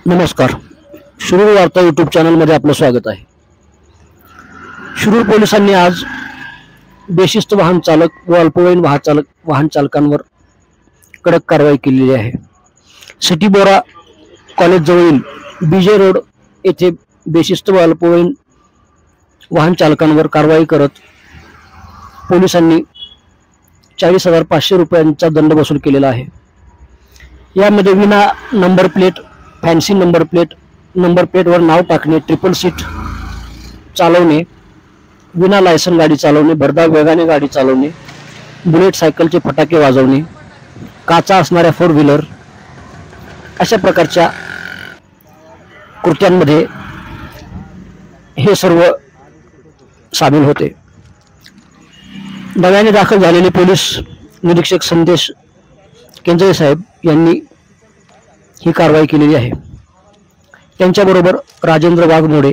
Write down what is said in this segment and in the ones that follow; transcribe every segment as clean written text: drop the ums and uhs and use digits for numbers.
नमस्कार. शिरूर वार्ता यूट्यूब चॅनलमध्ये आपलं स्वागत आहे. शिरूर पोलिसांनी आज बेशिस्त वाहन चालक व अल्पवयीन वाहन चालकांवर कडक कारवाई केलेली आहे. सिटी बोरा कॉलेज जवळील बीजे रोड येथे बेशिस्त व अल्पवयीन वाहन चालकांवर कारवाई करत पोलिसांनी 40,500 रुपयांचा दंड वसूल केलेला आहे. यामध्ये विना नंबर प्लेट, फॅन्सी नंबर प्लेटवर नाव टाकणे, ट्रिपल सीट चालवणे, विना लायसन गाडी चालवणे, भरधाव वेगाने गाडी चालवणे, बुलेट सायकलचे फटाके वाजवणे, काचा असणाऱ्या 4 व्हीलर अशा प्रकारच्या कृत्यांमध्ये हे सर्व सामील होते. नव्याने दाखल झालेले पोलीस निरीक्षक संदेश केंद्रे साहेब यांनी ही कारवाई केलेली आहे. त्यांच्याबरोबर राजेंद्र वाघमोडे,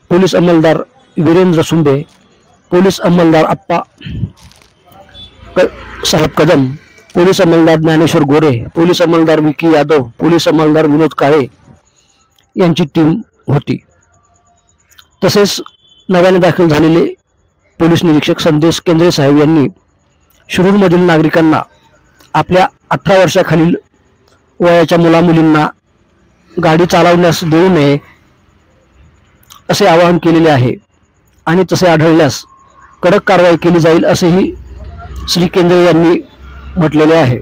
पोलीस अंमलदार वीरेंद्र सुंबे, पोलीस अंमलदार आप्पा साहेब कदम, पोलीस अंमलदार ज्ञानेश्वर गोरे, पोलीस अंमलदार विकी यादव, पोलीस अंमलदार विनोद काळे यांची टीम होती. तसेच नव्याने दाखल झालेले पोलीस निरीक्षक संदेश केंद्रे साहेब यांनी शिरूरमधील नागरिकांना आपल्या 18 वर्षाखालील वयाच्या मुलामुलींना गाडी चालवण्यास देऊ नये असे आवाहन केलेले आहे आणि तसे आढळल्यास कडक कारवाई केली जाईल असेही श्री केंद्रे यांनी म्हटलेले आहे.